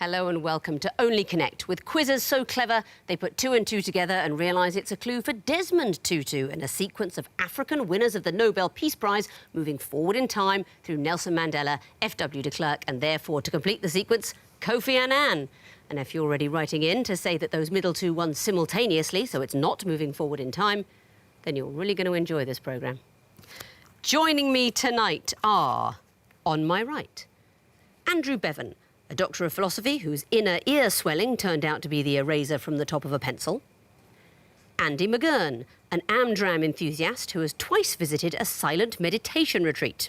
Hello and welcome to Only Connect, with quizzes so clever they put two and two together and realise it's a clue for Desmond Tutu in a sequence of African winners of the Nobel Peace Prize moving forward in time through Nelson Mandela, F.W. de Klerk and therefore, to complete the sequence, Kofi Annan. And if you're already writing in to say that those middle two won simultaneously, so it's not moving forward in time, then you're really going to enjoy this programme. Joining me tonight are, on my right, Andrew Bevan, a doctor of philosophy whose inner ear swelling turned out to be the eraser from the top of a pencil. Andy McGurn, an Amdram enthusiast who has twice visited a silent meditation retreat.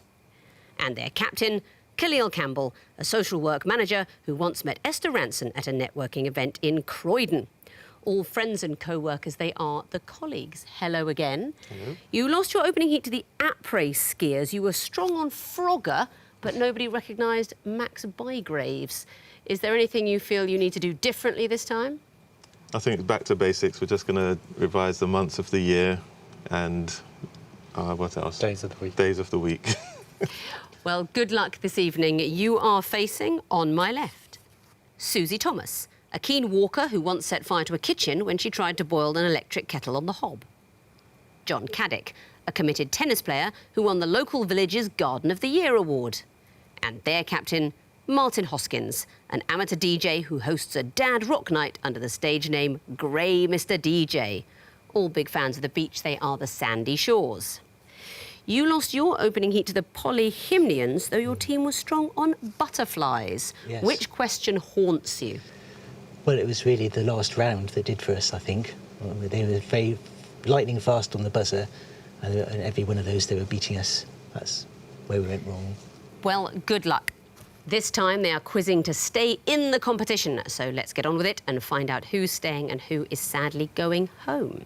And their captain, Khalil Campbell, a social work manager who once met Esther Ranson at a networking event in Croydon. All friends and co-workers, they are the colleagues. Hello again. Hello. You lost your opening heat to the après skiers. You were strong on Frogger, but nobody recognised Max Bygraves. Is there anything you feel you need to do differently this time? I think back to basics. We're just going to revise the months of the year and what else? Days of the week. Days of the week. Well, good luck this evening. You are facing, on my left, Susie Thomas, a keen walker who once set fire to a kitchen when she tried to boil an electric kettle on the hob. John Caddick, a committed tennis player who won the local village's Garden of the Year award. And their captain, Martin Hoskins, an amateur DJ who hosts a dad rock night under the stage name Grey Mr. DJ. All big fans of the beach, they are the Sandy Shores. You lost your opening heat to the Polyhymnians, though your team was strong on butterflies. Yes. Which question haunts you? Well, it was really the last round that did for us, I think. They were very lightning fast on the buzzer, and every one of those they were beating us. That's where we went wrong. Well, good luck. This time they are quizzing to stay in the competition, so let's get on with it and find out who's staying and who is sadly going home.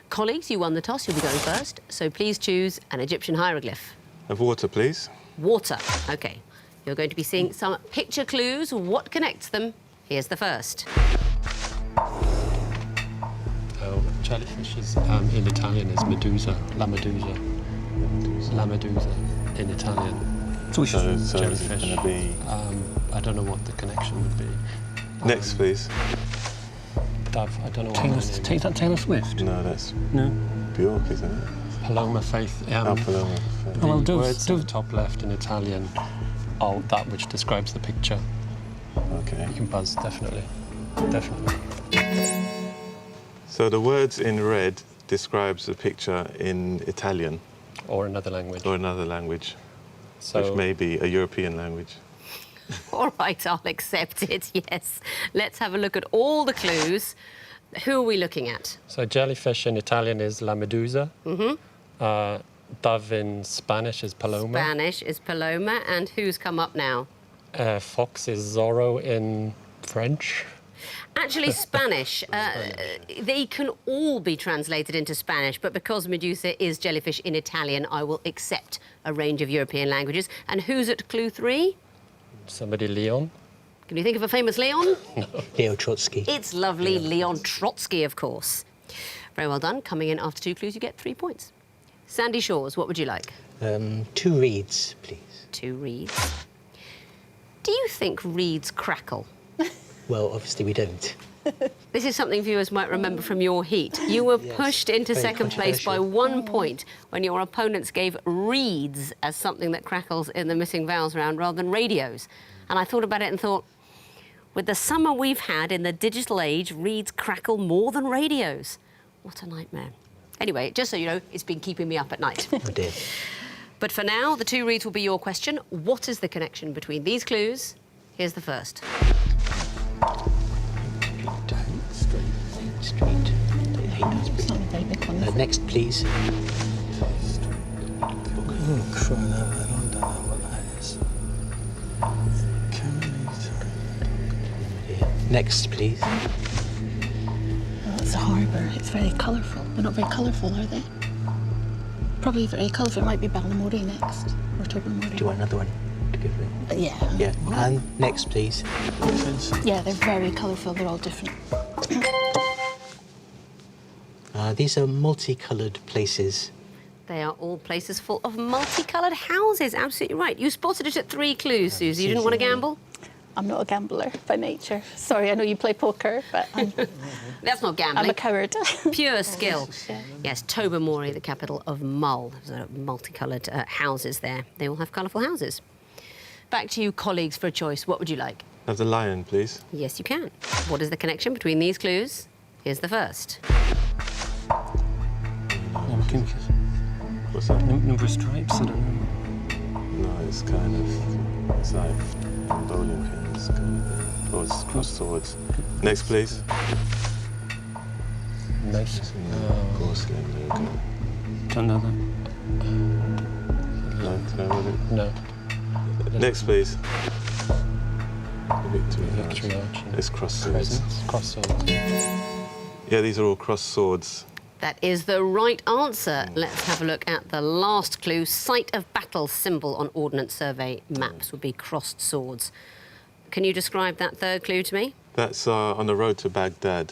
Colleagues, you won the toss, you'll be going first, so please choose an Egyptian hieroglyph. Of water, please. Water, OK. You're going to be seeing some picture clues. What connects them? Here's the first. Oh, jellyfish is, in Italian is medusa, la medusa. La medusa in Italian. So is it jellyfish. going to be... I don't know what the connection would be. Next, please. Dove, I don't know what Take that Taylor Swift? No, that's No. Bjork, isn't it? Paloma Faith. Paloma. The Oh, well, words Dove. at the top left in Italian are that which describes the picture. OK. You can buzz, definitely. Definitely. So the words in red describes the picture in Italian. Or another language. Or another language, So, which may be a European language. All right, I'll accept it, yes. Let's have a look at all the clues. Who are we looking at? So jellyfish in Italian is la medusa. Dove in Spanish is paloma. Spanish is Paloma, and who's come up now? Fox is Zorro in French. Actually, Spanish. They can all be translated into Spanish, but because Medusa is jellyfish in Italian, I will accept a range of European languages. And who's at clue 3? Somebody Leon. Can you think of a famous Leon? Leo Trotsky. It's lovely, Leon Trotsky, of course. Very well done. Coming in after 2 clues, you get 3 points. Sandy Shores, what would you like? 2 reeds, please. 2 reeds. Do you think reeds crackle? Well, obviously we don't. This is something viewers might remember from your heat. You were Yes, pushed into very second place by controversial. 1 point when your opponents gave reeds as something that crackles in the missing vowels round rather than radios. And I thought about it and thought, with the summer we've had in the digital age, reeds crackle more than radios. What a nightmare. Anyway, just so you know, it's been keeping me up at night. Oh dear. But for now, the 2 reeds will be your question. What is the connection between these clues? Here's the first. Street. They hate us. It's not a very big one. Next, please. Oh, crying out loud, I don't know what that is. Next, please. Oh, it's a harbour. It's very colourful. They're not very colourful, are they? Probably very colourful. It might be Ballamore next, or Tobermory. Do you want another one to give it? Yeah. Yeah. And next, please. Yeah, they're very colourful. They're all different. These are multicoloured places. They are all places full of multicoloured houses. Absolutely right. You spotted it at 3 clues, Susie. You didn't want to gamble? I'm not a gambler by nature. Sorry, I know you play poker, but That's not gambling. I'm a coward. Pure skill. Yeah. Yes, Tobermory, the capital of Mull. There's multicoloured houses there. They all have colourful houses. Back to you, colleagues, for a choice. What would you like? Have the lion, please. Yes, you can. What is the connection between these clues? Here's the first. What's that? Number of stripes, I don't know. No, it's kind of... It's like bowling pins, kind of thing. Or it's cross swords. Next, please. Nice. Porcelain logo. Don't know that. No, do you know what it... No. Next, please. Victoria Arch. It's cross swords. Crescents. Cross swords. Yeah, these are all cross swords. That is the right answer. Let's have a look at the last clue. Site of battle symbol on Ordnance Survey maps would be crossed swords. Can you describe that third clue to me? That's on the road to Baghdad.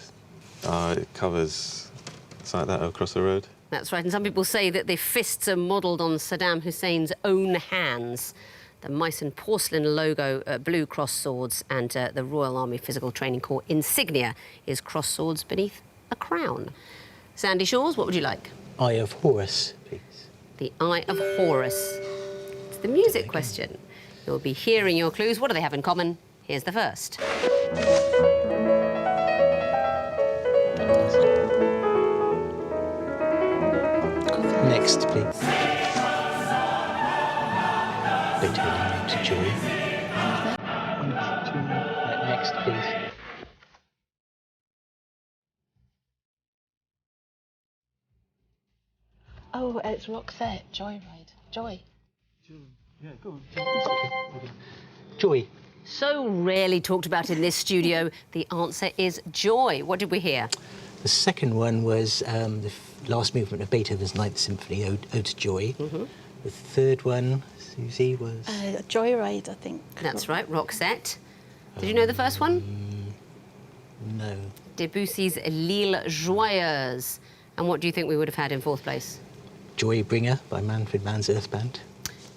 It covers... It's like that across the road. That's right, and some people say that the fists are modelled on Saddam Hussein's own hands. The Meissen porcelain logo, blue cross swords, and the Royal Army Physical Training Corps insignia is cross swords beneath a crown. Sandy Shores, what would you like? Eye of Horus, please. The Eye of Horus. It's the music question. You'll be hearing your clues. What do they have in common? Here's the first. Next, please. Beethoven to Joy. Next, please. Oh, it's Roxette. Joyride. Joy. Yeah, go on. Joy. So rarely talked about in this studio. The answer is joy. What did we hear? The second one was the last movement of Beethoven's Ninth Symphony, Ode to Joy. The third one, Susie, was... Joyride, I think. That's right, Roxette. Did you know the first one? No. Debussy's L'Île Joyeuse. And what do you think we would have had in fourth place? Joybringer by Manfred Mann's Earth Band.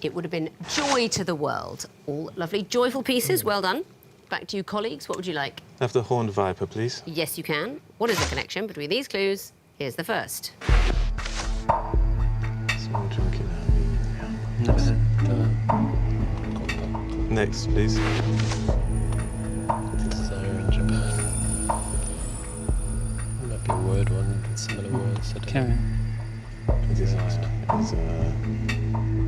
It would have been Joy to the World. All lovely, joyful pieces. Well done. Back to you, colleagues. What would you like? Have the horned viper, please. Yes, you can. What is the connection between these clues? Here's the first. Someone drinking Next, please. Desire in Japan. Might be a word one, similar words. Carry on.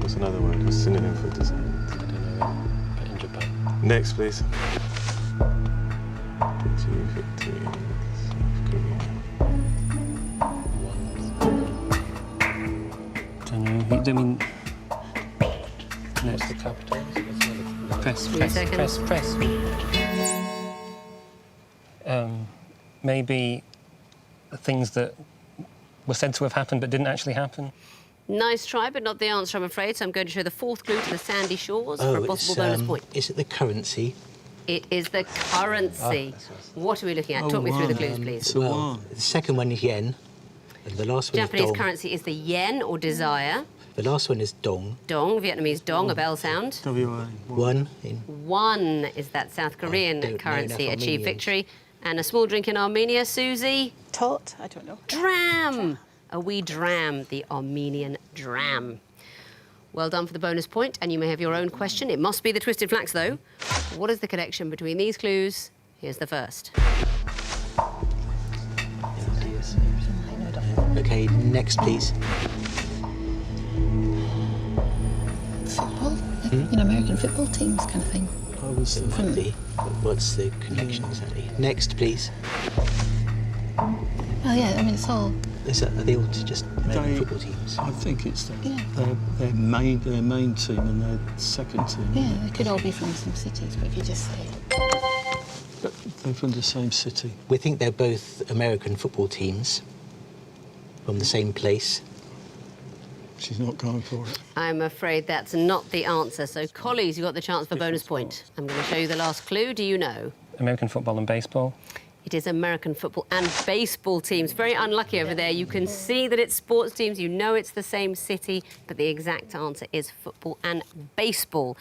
What's another word? What's a synonym for desire? I don't know, but in Japan. Next, please. Victory, South Korea. Don't know. I mean, What's the capital? press. Maybe things that were said to have happened but didn't actually happen. Nice try, but not the answer, I'm afraid. So I'm going to show the fourth clue to the Sandy Shores for a possible bonus point. Is it the currency? It is the currency. What are we looking at? Talk me through the clues, please. Well, the second one is yen, and the last one Japanese is dong. currency is the yen, or desire. The last one is dong. Dong, Vietnamese dong, a bell sound. W.I. One in... One is that South Korean don't know currency enough achieved Armenians. victory. And a small drink in Armenia, Susie. Tot? I don't know. Dram. A wee dram, the Armenian dram. Well done for the bonus point, and you may have your own question. It must be the twisted flax, though. What is the connection between these clues? Here's the first. OK, next, please. Football? You know, American football teams kind of thing. It might be, but what's the connection exactly? Next, please. Well, yeah, I mean, it's all... Are they all just American football teams? I think it's Yeah. their main team and their second team. Yeah, they could all be from some cities, but if you just say... But they're from the same city. We think they're both American football teams from the same place. She's not going for it. I'm afraid that's not the answer. So, colleagues, you got the chance for bonus point. I'm going to show you the last clue. Do you know? American football and baseball. It is American football and baseball teams. Very unlucky over there. You can see that it's sports teams. You know it's the same city, but the exact answer is football and baseball.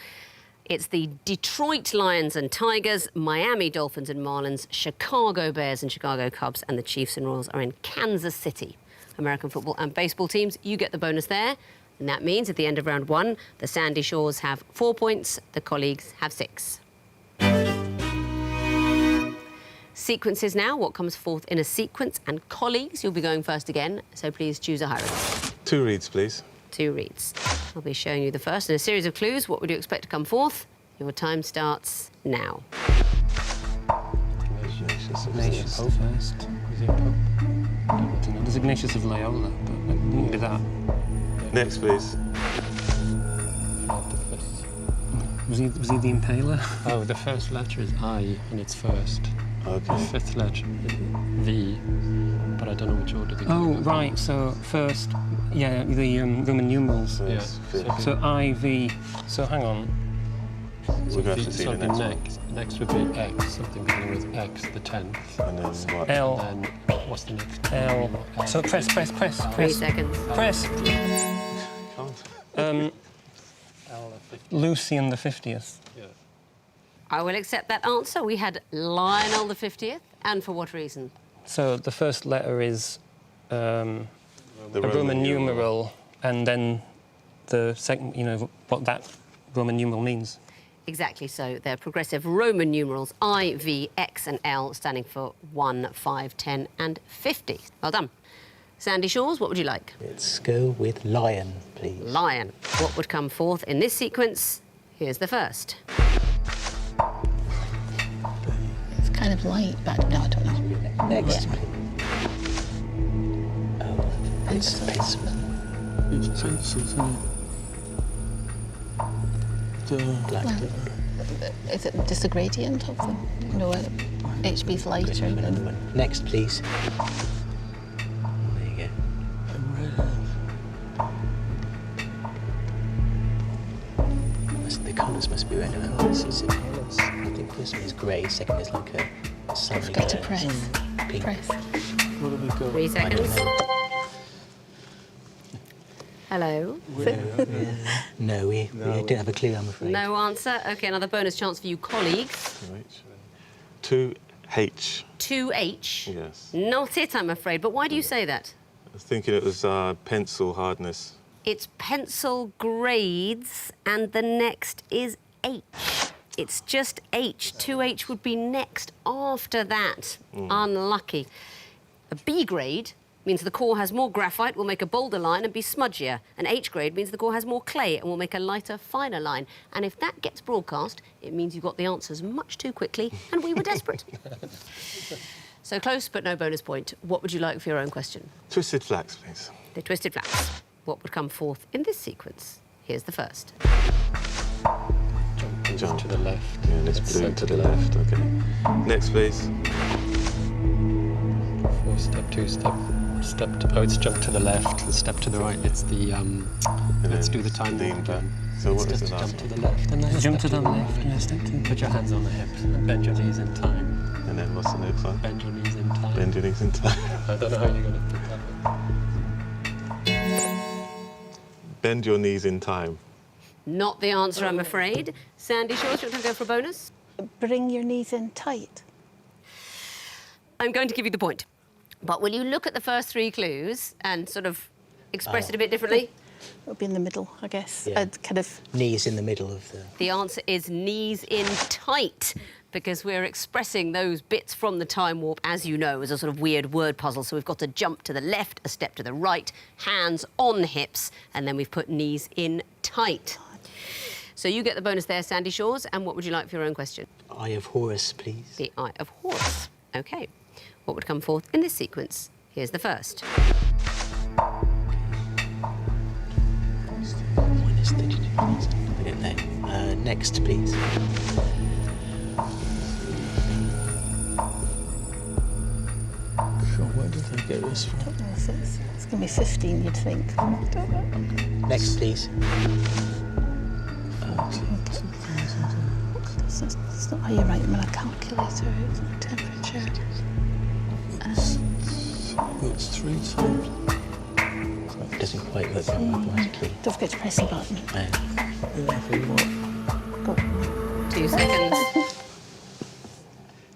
It's the Detroit Lions and Tigers, Miami Dolphins and Marlins, Chicago Bears and Chicago Cubs, and the Chiefs and Royals are in Kansas City. American football and baseball teams, you get the bonus there. And that means at the end of round 1, the Sandy Shores have 4 points, the colleagues have 6. Sequences now, what comes forth in a sequence, and colleagues, you'll be going first again, so please choose a high read. 2 reads, please. 2 reads. I'll be showing you the first in a series of clues. What would you expect to come forth? Your time starts now. Ignatius Pope first. Is he a Pope? I don't know. There's Ignatius of Loyola, but it wouldn't be that. Next, please. Was he the Impaler? Oh, the first letter is I, and it's first. Okay. The fifth letter is V, but I don't know which order they go. Oh, right, so first, yeah, the Roman numerals. First, Yeah. fifth. So IV, so hang on. We're going to have to see the next one. Next would be X, something beginning with X, the 10th. And then what? L, And then, what's the next? L. So press. 3 seconds. Press. Can't. Lucian the 50th. Yeah. I will accept that answer. We had Lionel the 50th, and for what reason? So the first letter is The a Roman numeral, and then the second, you know, what that Roman numeral means. Exactly so. They're progressive Roman numerals I, V, X, and L, standing for 1, 5, 10, and 50. Well done. Sandy Shores, what would you like? Let's go with lion, please. Lion. What would come forth in this sequence? Here's the first. It's kind of light, but no, I don't know. Next, Yeah. please. Oh, it's pencil. It's pencils, isn't it? Black. Well, is it just a gradient of them? No, HB's lighter than... Next, please. There you go. The colours must be relevant. I think first one is grey, second is like a slightly Forget to press. pink. Press. What have we got? 3 seconds. Hello. No, we don't have a clue, I'm afraid. No answer. OK, another bonus chance for you colleagues. 2H. 2H. Yes. Not it, I'm afraid. But why do you say that? I was thinking it was pencil hardness. It's pencil grades, and the next is H. It's just H. 2H would be next after that. Unlucky. A B grade means the core has more graphite, will make a bolder line and be smudgier. An H grade means the core has more clay and will make a lighter, finer line. And if that gets broadcast, it means you got the answers much too quickly, and we were desperate. So close, but no bonus point. What would you like for your own question? Twisted flax, please. The twisted flax. What would come forth in this sequence? Here's the first. Jump To the left. Yeah, let's blue to the left. Okay. Next, please. 4 step, 2 step, step. Oh, it's jump to the left. The step to the right. It's the let's do the time lean walk back. again. So what It's is just the last jump to one? the left and then Jump step to the left, yeah, step to. Put your hands on the hips and bend your knees in time. And then what's the next one? Bend your knees in time. Bend your knees in time. I don't know how you're going to put that. Bend your knees in time. Not the answer, I'm afraid. Sandy Shores, do you want to go for a bonus? Bring your knees in tight. I'm going to give you the point. But will you look at the first 3 clues and sort of express it a bit differently? It'll be in the middle, I guess. Yeah. I'd kind of... Knees in the middle of the... The answer is knees in tight, because we're expressing those bits from the time warp, as you know, as a sort of weird word puzzle. So we've got a jump to the left, a step to the right, hands on hips, and then we've put knees in tight. So you get the bonus there, Sandy Shores. And what would you like for your own question? Eye of Horus, please. The Eye of Horus. OK. What would come forth in this sequence? Here's the first. When is the... I don't know. Next, please. God, where did they get this from? I don't know if it's going to be 15, you'd think. I don't know. Next, please. It's not how you write them on a calculator. It's not temperature. It's 3 times. It doesn't quite work out mathematically. Don't forget to press the button. Yeah, for what? Go. 2 seconds.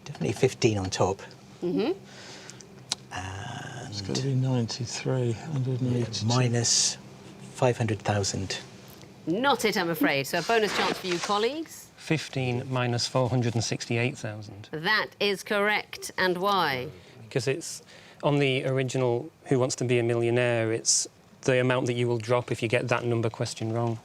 Definitely 15 on top. It's got to be 93, 180. Minus 500,000. Not it, I'm afraid. So a bonus chance for you, colleagues. 15 minus 468,000. That is correct. And why? Because it's on the original Who Wants to Be a Millionaire, it's the amount that you will drop if you get that number question wrong.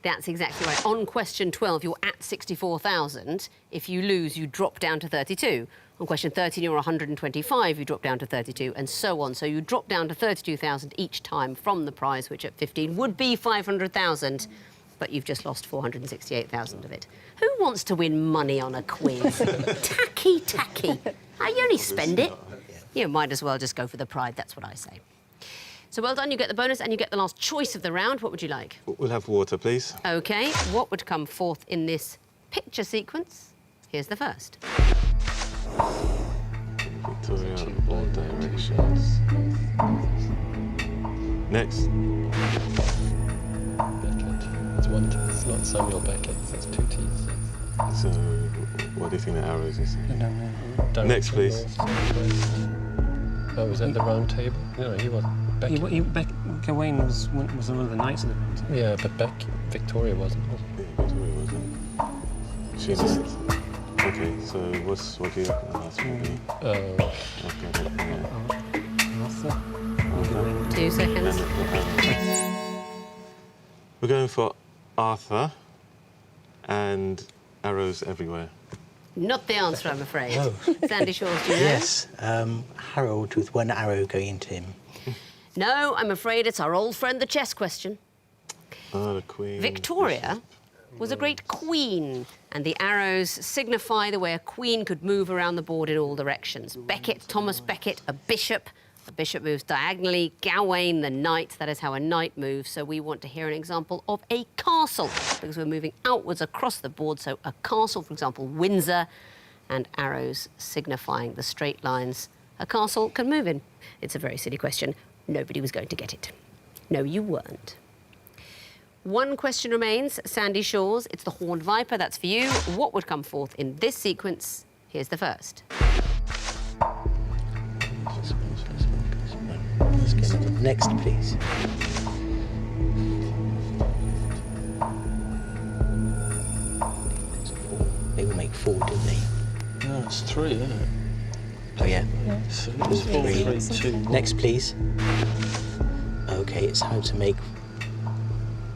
That's exactly right. On question 12, you're at 64,000. If you lose, you drop down to 32. On question 13, you're 125, you drop down to 32, and so on. So you drop down to 32,000 each time from the prize, which at 15 would be 500,000, but you've just lost 468,000 of it. Who wants to win money on a quiz? Tacky, tacky. You only spend it. You might as well just go for the pride, that's what I say. So well done, you get the bonus and you get the last choice of the round. What would you like? We'll have water, please. OK, what would come forth in this picture sequence? Here's the first. Victoria, all directions. Next. Beckett. It's one T. It's not Samuel Beckett. It's 2 T's. So, what do you think the arrows is? I don't know. Direction Next, please. Oh, was that the round table? No, he wasn't. Beckett. Gawain was one of the knights of the round table. Yeah, but Victoria wasn't. Yeah, Victoria wasn't. She's not. Okay, so what do you reckon the last one would be? Okay, Arthur. 2 seconds. We're going for Arthur and arrows everywhere. Not the answer, I'm afraid. Oh. Sandy Shores, do you know? Yes, Harold with one arrow going into him. No, I'm afraid it's our old friend, the chess question. Oh, the Queen. Victoria was a great queen, and the arrows signify the way a queen could move around the board in all directions. Beckett, Thomas Beckett, a bishop. The bishop moves diagonally. Gawain, the knight. That is how a knight moves. So we want to hear an example of a castle, because we're moving outwards across the board. So a castle, for example, Windsor, and arrows signifying the straight lines a castle can move in. It's a very silly question. Nobody was going to get it. No, you weren't. One question remains, Sandy Shores. It's the Horned Viper. That's for you. What would come forth in this sequence? Here's the first. Let's get to the next, please. They will make 4, didn't they? No, it's 3, isn't it? Oh, yeah. So it's 4, 3, 2, 1. Next, please. Okay, it's how to make...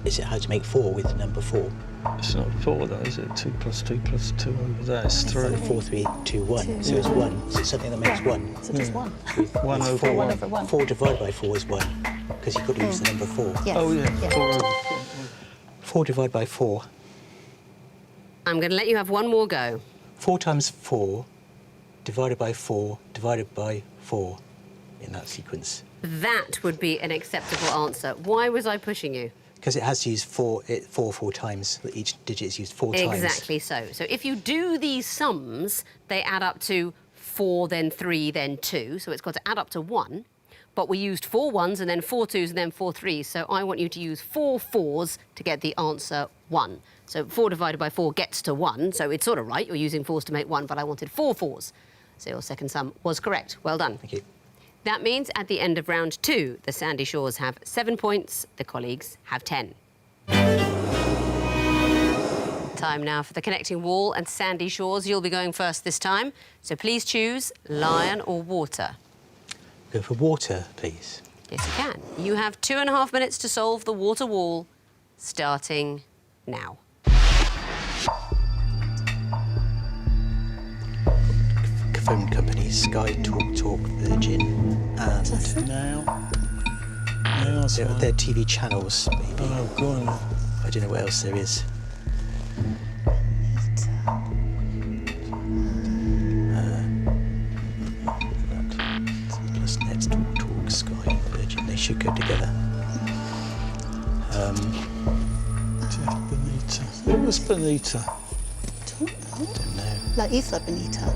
Is it how to make 4 with number 4? It's not 4, though, is it? 2 plus 2 plus 2 over there. It's 3. 4, 3, 2, 1. So it's 1. So it's something that makes 1. So just 1. 1 over 4, 1. over 1. 4 divided by 4 is 1. Because you've got to use the number 4. Yes. Oh, yeah. 4 over 4. 4 divided by 4. I'm going to let you have one more go. 4 times 4 divided by 4 divided by 4 in that sequence. That would be an acceptable answer. Why was I pushing you? Because it has to use 4 times. Each digit is used 4 times. Exactly so. So if you do these sums, they add up to 4, then 3, then 2. So it's got to add up to 1. But we used 4 1s and then 4 2s and then 4 3s. So I want you to use 4 4s to get the answer 1. So 4 divided by 4 gets to 1. So it's sort of right. You're using 4s to make 1, but I wanted 4 4s. So your second sum was correct. Well done. Thank you. That means at the end of round 2, the Sandy Shores have 7 points, the colleagues have 10. Time now for the connecting wall, and Sandy Shores, you'll be going first this time. So please choose lion or water. Go for water, please. Yes, you can. You have 2.5 minutes to solve the water wall, starting now. Phone companies, Sky, Talk, Virgin, and Now. Now it's fine. they're TV channels, maybe. Oh, go on. I don't know what else there is. Plus Nets, Talk, Sky, Virgin. They should go together. Jeff Benita. Who was Benita? Don't know. La Isla Bonita.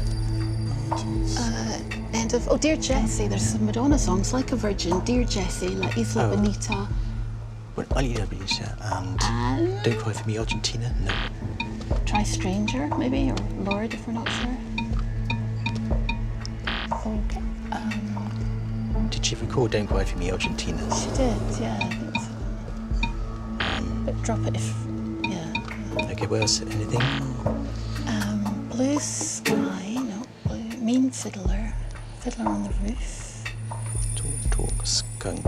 And of Dear Jessie, there's some Madonna songs like a Virgin. Dear Jessie, La Isla Oh. Bonita. Well, I need Benita and Don't Cry for Me, Argentina. No. Try Stranger, maybe, or Lord, if we're not sure. Okay. Did she record Don't Cry For Me, Argentina? She did, yeah, I think so. But drop it if, yeah. Okay, what else? Anything? Blue Sky, no, blue. Mean Fiddler, Fiddler on the Roof. Talk, skunk.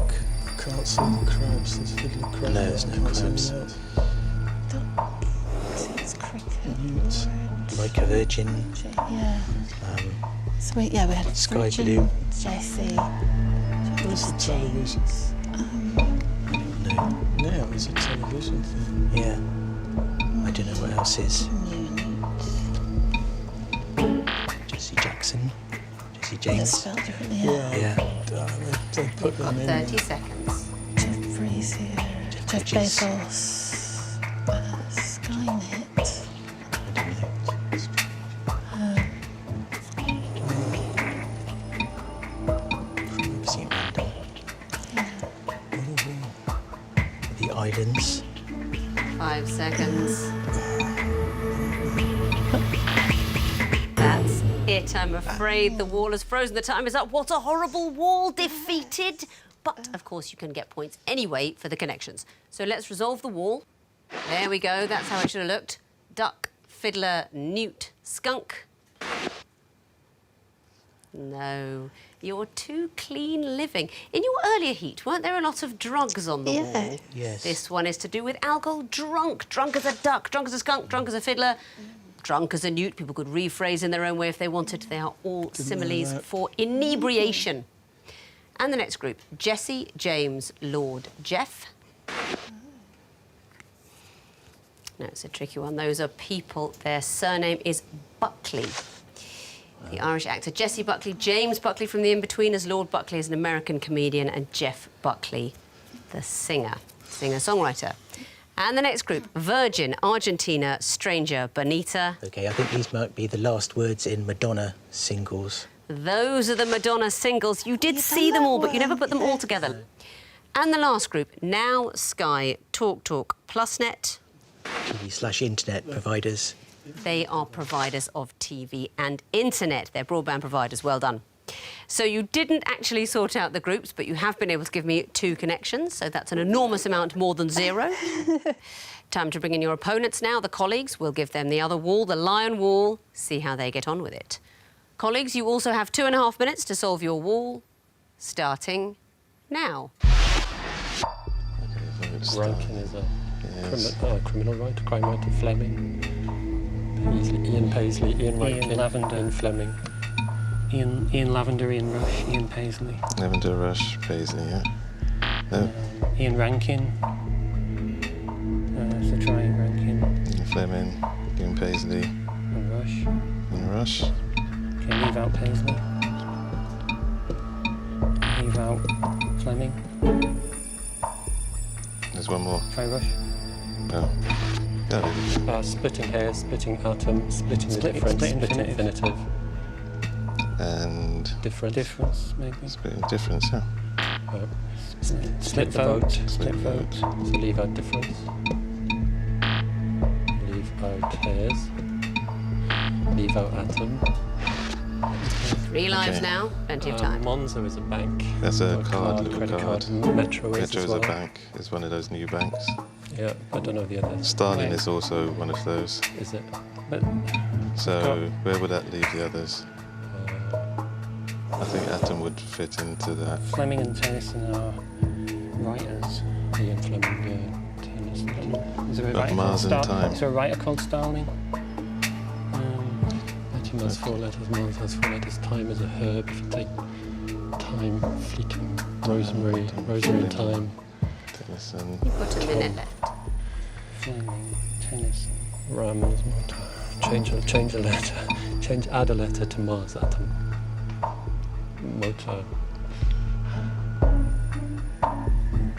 Can't see the crabs. There's fiddler crabs. No, there's no Can't see crabs. that. See, it's cricket. Newt. Lord. Like a Virgin. Yeah. So we had Sky Virgin, Blue. Jessie. What's the television? No. Now is a television thing. Yeah. I don't know what else is. Jesse Jackson. Jesse It's James. spelled differently, yeah. Yeah. They put them in. 30 seconds. Jeff Brazier, Jeff Bridges. Bezos, Skynet. I don't know. Obviously random. The Islands. 5 seconds. That's it, I'm afraid. The wall has frozen. The time is up. What a horrible wall. Defeated. But, of course, you can get points anyway for the connections. So let's resolve the wall. There we go. That's how it should have looked. Duck, fiddler, newt, skunk. No, you're too clean living. In your earlier heat, weren't there a lot of drugs on the wall? Yes. This one is to do with alcohol. Drunk. Drunk as a duck, drunk as a skunk, drunk as a fiddler, drunk as a newt. People could rephrase in their own way if they wanted. They are all similes that. for inebriation. And the next group, Jesse, James, Lord, Jeff. No, it's a tricky one. Those are people. Their surname is Buckley. The Irish actor Jesse Buckley, James Buckley from The In-Betweeners, Lord Buckley is an American comedian, and Jeff Buckley, the singer-songwriter. And the next group, Virgin, Argentina, Stranger, Bonita. Okay, I think these might be the last words in Madonna singles. Those are the Madonna singles. You did see them all, but you never put them all together. And the last group, Now, Sky, Talk, Plusnet. TV/internet providers. They are providers of TV and internet. They're broadband providers. Well done. So you didn't actually sort out the groups, but you have been able to give me 2 connections, so that's an enormous amount more than 0. Time to bring in your opponents now, the colleagues. We'll give them the other wall, the lion wall, see how they get on with it. Colleagues, you also have 2.5 minutes to solve your wall, starting now. Rankin is a criminal writer, crime writer, Fleming. Ian Paisley, Ian Rankin, Ian Lavender. Ian Fleming. Ian Lavender, Ian Rush, Ian Paisley. Lavender, Rush, Paisley, yeah. No, Ian Rankin. So try Ian Rankin Ian Fleming, Ian Paisley, and Rush. Ian Rush. Okay, leave out Paisley. Leave out Fleming. There's one more. Try Rush. No. No, Splitting hairs, splitting atom, splitting the Split- difference, split splitting infinitive. infinitive. and Difference, maybe. split difference, yeah. Split the vote. Split vote. So leave out difference. Leave out hairs. Leave out atom. 3 lives Okay. now, plenty of time. Monzo is a bank. That's a Or card, little credit card. Metro is Metro as is well. a bank. It's one of those new banks. Yeah, I don't know the others. Starling Wait, is also one of those. Is it? But So where would that leave the others? I think Atom would fit into that. Fleming and Tennyson are writers. Ian Fleming, Tennyson. Is there a But writer Mars called and Time. Is there a writer called Starling? Atom has 4 letters, Mars has 4 letters. Time is a herb. If you take time, fleeting, rosemary and thyme. Tennyson. You've got a minute left. Fleming, Tennyson. Ram is motor. Change a letter. Add a letter to Mars atom. Motor.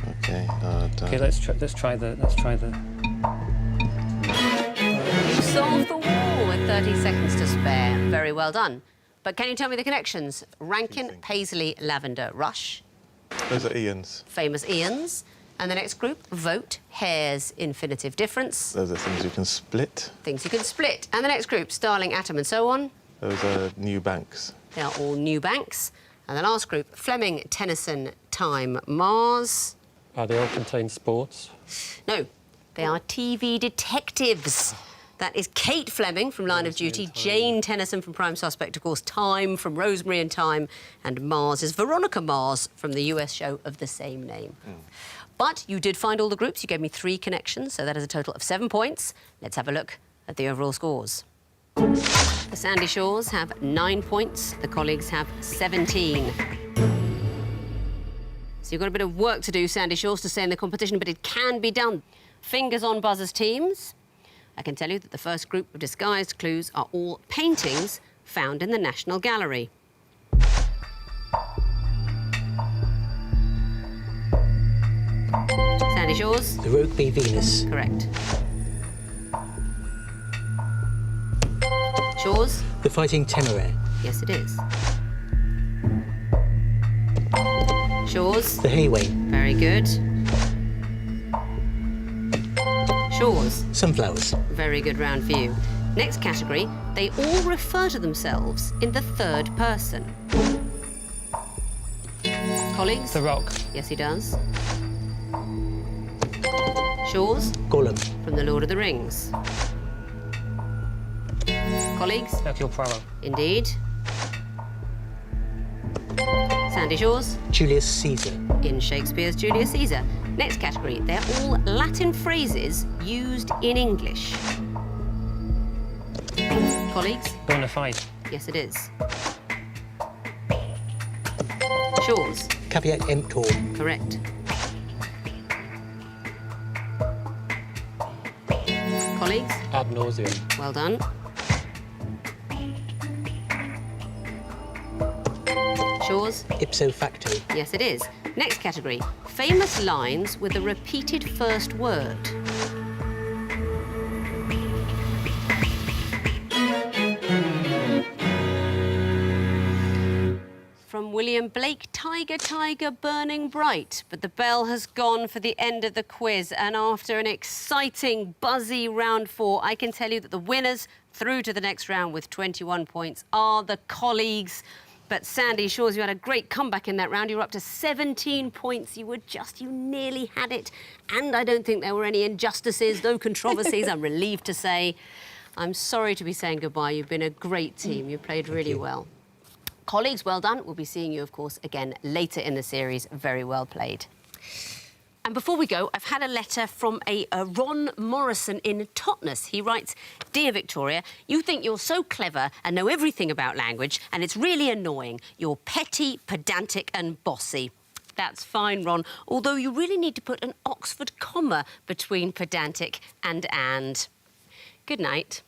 Okay. Done. Okay, let's try the. You solved the wall with 30 seconds to spare. Very well done. But can you tell me the connections? Rankin, Paisley, Lavender, Rush. Those are Ian's. Famous Ians. And the next group, vote, hair's infinitive difference. Those are things you can split. Things you can split. And the next group, starling, atom, and so on. Those are new banks. They are all new banks. And the last group, Fleming, Tennyson, Time, Mars. They all contain sports. No, they are TV detectives. That is Kate Fleming from Line of Duty, Jane Tennyson from Prime Suspect, of course, Time from Rosemary and Time, and Mars is Veronica Mars from the US show of the same name. But you did find all the groups. You gave me 3 connections, so that is a total of 7 points. Let's have a look at the overall scores. The Sandy Shores have 9 points. The colleagues have 17. So you've got a bit of work to do, Sandy Shores, to stay in the competition, but it can be done. Fingers on buzzers, teams. I can tell you that the first group of disguised clues are all paintings found in the National Gallery. Sandy Shores? The Rokeby Venus. Correct. Shores? The Fighting Temeraire. Yes, it is. Shores? The Hayway. Very good. Shores? Sunflowers. Very good round for you. Next category, they all refer to themselves in the third person. Colleagues? The Rock. Yes, he does. Shores? Gollum. From The Lord of the Rings. Colleagues? Hercule Poirot. Indeed. Sandy Shores? Julius Caesar. In Shakespeare's Julius Caesar. Next category, they're all Latin phrases used in English. Colleagues? Bona fide. Yes, it is. Shores? Caveat emptor. Correct. Colleagues? Ad nauseum. Well done. Shores? Ipso facto. Yes, it is. Next category, famous lines with a repeated first word. From William Blake, Tiger, Tiger, burning bright. But the bell has gone for the end of the quiz, and after an exciting, buzzy round 4, I can tell you that the winners through to the next round with 21 points are the colleagues. But Sandy Shores, you had a great comeback in that round. You were up to 17 points. You nearly had it. And I don't think there were any injustices, no controversies, I'm relieved to say. I'm sorry to be saying goodbye. You've been a great team. You played really well. Colleagues, well done. We'll be seeing you, of course, again later in the series. Very well played. And before we go, I've had a letter from a Ron Morrison in Totnes. He writes, "Dear Victoria, you think you're so clever and know everything about language, and it's really annoying. You're petty, pedantic and bossy." That's fine, Ron, although you really need to put an Oxford comma between pedantic and. Good night.